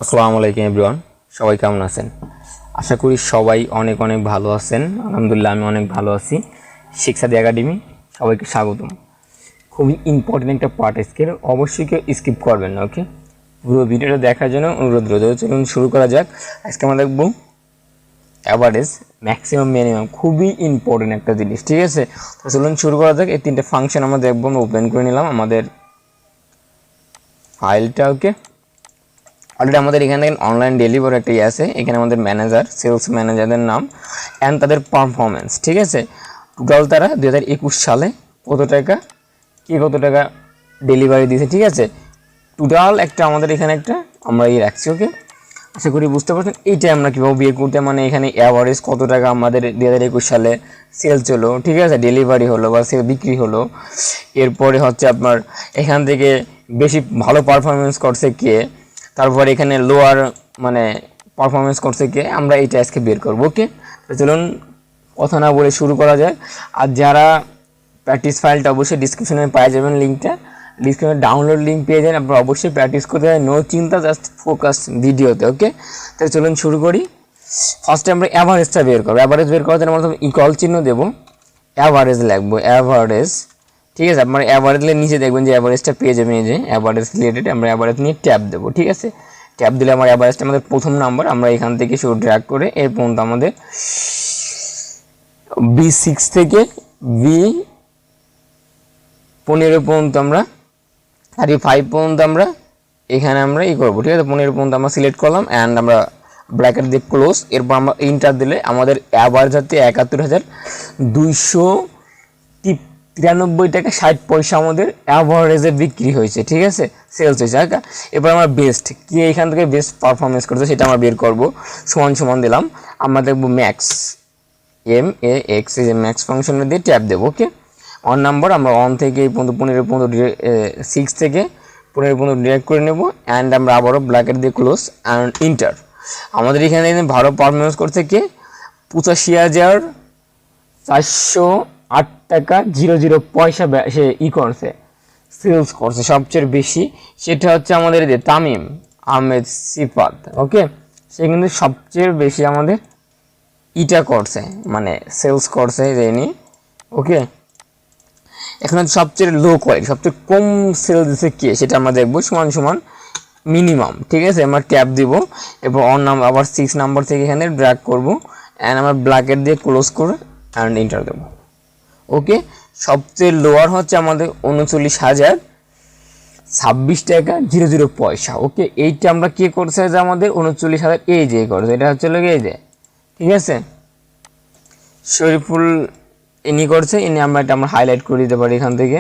আসসালামু আলাইকুম এভরিওয়ান, সবাই কেমন আছেন? আশা করি সবাই অনেক অনেক ভালো আছেন। আলহামদুলিল্লাহ আমি অনেক ভালো আছি। সেখসাদি একাডেমি সবাইকে স্বাগতম। খুবই ইম্পর্টেন্ট একটা পার্ট আজকের, অবশ্যই কেউ স্কিপ করবেন না। ওকে, পুরো ভিডিওটা দেখার জন্য অনুরোধ রইল। চলুন শুরু করা যাক। আজকে আমরা দেখব অ্যাভারেজ, ম্যাক্সিমাম, মিনিমাম। খুবই ইম্পর্টেন্ট একটা জিনিস, ঠিক আছে? তো চলুন শুরু করা যাক। এই তিনটে ফাংশন আমরা দেখব। আমরা ওপেন করে নিলাম আমাদের ফাইলটা। ওকে, অলরেডি আমাদের এখানে দেখেন অনলাইন ডেলিভারি একটা আছে। এখানে আমাদের ম্যানেজার, সেলস ম্যানেজারদের নাম অ্যান্ড তাদের পারফরমেন্স, ঠিক আছে? টোটাল তারা 2021 সালে কত টাকা ডেলিভারি দিয়েছে, ঠিক আছে? টোটাল একটা আমাদের এখানে একটা আমরা রাখছি। ওকে, আশা করি বুঝতে পারছেন এইটাই আমরা কীভাবে বিয়ে করতে, মানে এখানে অ্যাভারেজ কত টাকা আমাদের 2021 সালে সেলস হলো, ঠিক আছে? ডেলিভারি হলো বা সেল বিক্রি হলো। এরপরে হচ্ছে আপনার এখান থেকে বেশি ভালো পারফরমেন্স করছে কে, তারপর এখানে লোয়ার মানে পারফরমেন্স করছে কে, আমরা এইটা আজকে বের করবো। ওকে, তো চলুন কথা না বলে শুরু করা যায়। আর যারা প্র্যাকটিস ফাইলটা অবশ্যই ডিসক্রিপশনে পেয়ে যাবেন, লিঙ্কটা ডিসক্রিপশনে ডাউনলোড লিঙ্ক পেয়ে যাবেন। আপনারা অবশ্যই প্র্যাকটিস করতে হয়, নো চিন্তা, জাস্ট ফোকাস ভিডিওতে। ওকে, তাহলে চলুন শুরু করি। ফার্স্টে আমরা অ্যাভারেজটা বের করবো। অ্যাভারেজ বের করার জন্য আমরা ইকুয়াল চিহ্ন দেবো, অ্যাভারেজ লাগবো, অ্যাভারেজ, ঠিক আছে? আপনার অ্যাভারেজের নিচে দেখবেন যে অ্যাভারেজটা পেয়ে যাবেন, এই যে অ্যাভারেজ রিলেটেড। আমরা অ্যাভারেজ নিয়ে ট্যাব দেবো, ঠিক আছে? ট্যাব দিলে আমার অ্যাভারেজটা আমাদের প্রথম নাম্বার, আমরা এখান থেকে শুরু ড্র্যাগ করে এর পর্যন্ত আমাদের B6 থেকে B15 পর্যন্ত আমরা 35 পর্যন্ত আমরা এখানে আমরা করবো, ঠিক আছে? 15 পর্যন্ত আমরা সিলেক্ট করলাম অ্যান্ড আমরা ব্র্যাকেট দিয়ে ক্লোজ। এরপর আমরা ইন্টার দিলে আমাদের অ্যাভারেজ হচ্ছে 71,293 টাকা 60 পয়সা আমাদের অ্যাভারেজে বিক্রি হয়েছে, ঠিক আছে? সেলস হয়েছে। এবার আমরা বেস্ট কি এখান থেকে বেস্ট পারফরমেন্স করছে সেটা আমরা বের করব। সমান দিলাম, আমরা দেখবো ম্যাক্স, MAX, এই যে ম্যাক্স ফাংশনে দিয়ে ট্যাব দেবো। ওকে, অন নাম্বার আমরা 1 থেকে এই পর্যন্ত 15 পর্যন্ত 6 থেকে 15 পর্যন্ত ডিরেক্ট করে নেব অ্যান্ড আমরা আবারও ব্র্যাকেট দিয়ে ক্লোজ অ্যান্ড ইন্টার। আমাদের এখানে ভালো পারফরমেন্স করছে কে, 85,408 টাকা 00 পয়সা সে করছে, সেলস করছে সবচেয়ে বেশি। সেটা হচ্ছে আমাদের যে তামিম আহমেদ সিফাত। ওকে, সে কিন্তু সবচেয়ে বেশি আমাদের করছে, মানে সেলস করছে জেনি। ওকে, এখন সবচেয়ে লো কোয়ালিটি, সবচেয়ে কম সেল দিচ্ছে কে সেটা আমরা দেখবো। সমান মিনিমাম, ঠিক আছে? আমরা ট্যাব দিব এবং অন নাম্বার আবার 6 নাম্বার থেকে এখানে ড্র্যাগ করবো অ্যান্ড আমরা ব্ল্যাকেট দিয়ে ক্লোজ করে অ্যান্ড ইন্টার দেবো। ওকে, সবচেয়ে লোয়ার হচ্ছে আমাদের 39,026 টাকা 00 পয়সা। ওকে, এইটা আমরা কে করছে যে আমাদের 39,000 এই যে করছে, এটা হচ্ছে লোক এই যে, ঠিক আছে? শরীফুল ইনি করছে, ইনি আমরা এটা আমরা হাইলাইট করে দিতে পারি, এখান থেকে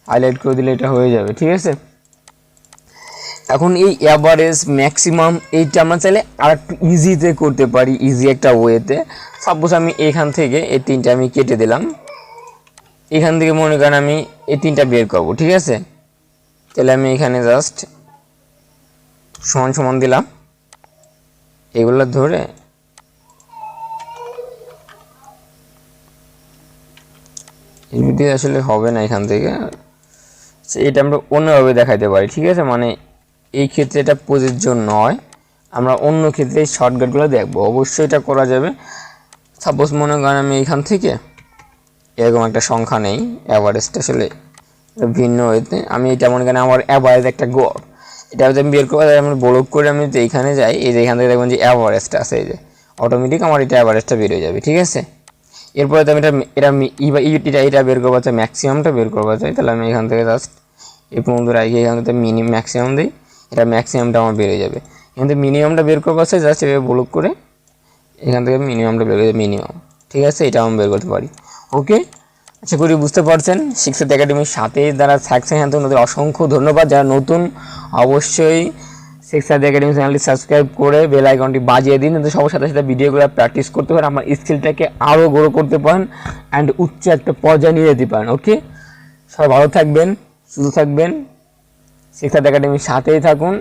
হাইলাইট করে দিলে এটা হয়ে যাবে, ঠিক আছে? এখন এই অ্যাভারেজ, ম্যাক্সিমাম এইটা আমরা চাইলে আর একটু ইজিতে করতে পারি, ইজি একটা ওয়েতে। সাপোজ আমি এখান থেকে এই তিনটা আমি কেটে দিলাম, এখান থেকে মনে করেন আমি এই তিনটা বের করবো, ঠিক আছে? তাহলে আমি এখানে জাস্ট সমান দিলাম, এগুলো ধরে এমনিতে আসলে হবে না এখান থেকে, এটা আমরা অন্যভাবে দেখাইতে পারি, ঠিক আছে? মানে এই ক্ষেত্রে এটা প্রযোজ্য নয়, আমরা অন্য ক্ষেত্রে এই শর্টকাটগুলো দেখবো। অবশ্যই এটা করা যাবে। সাপোজ মনে করেন আমি এখান থেকে এরকম একটা সংখ্যা নেই, অ্যাভারেজটা আসলে ভিন্ন হইতে আমি এটা মনে করেন আমার অ্যাভারেজ একটা গড়, এটা যদি আমি বের করে আমি ব্লক করে আমি যদি এইখানে যাই, এই যে এখান থেকে দেখবেন যে অ্যাভারেজটা আছে, এই যে অটোমেটিক আমার এটা অ্যাভারেজটা বের হয়ে যাবে, ঠিক আছে? এরপরে তো আমি এটা বের করবো চাই, ম্যাক্সিমামটা বের করবো চাই, তাহলে আমি এখান থেকে জাস্ট এই পর্যন্ত রাখি, এখান থেকে ম্যাক্সিমাম দিই, এটা ম্যাক্সিমামটা আমার বের হয়ে যাবে। এখান থেকে মিনিমামটা বের করবো চাই, জাস্ট এভাবে ব্লক করে এখান থেকে মিনিমামটা বের করে মিনিমাম, ঠিক আছে? এটা আমি বের করতে পারি। ওকে, আশা করি বুঝতে পারছেন। সেখসাদি একাডেমির সাথে যারা থাকছেন ওদের অসংখ্য ধন্যবাদ। যারা নতুন অবশ্যই সেখসাদি একাডেমি চ্যানেলটি সাবস্ক্রাইব করে বেল আইকনটি বাজিয়ে দিন, যাতে সবার সাথে ভিডিওগুলো প্র্যাকটিস করতে পারেন, আমার স্কিলটাকে আরও গ্রো করতে পারেন অ্যান্ড উচ্চ একটা পর্যায়ে নিয়ে যেতে পারেন। ওকে, সবাই ভালো থাকবেন, সুস্থ থাকবেন, সেখসাদি একাডেমির সাথেই থাকুন।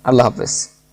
আল্লাহ হাফেজ।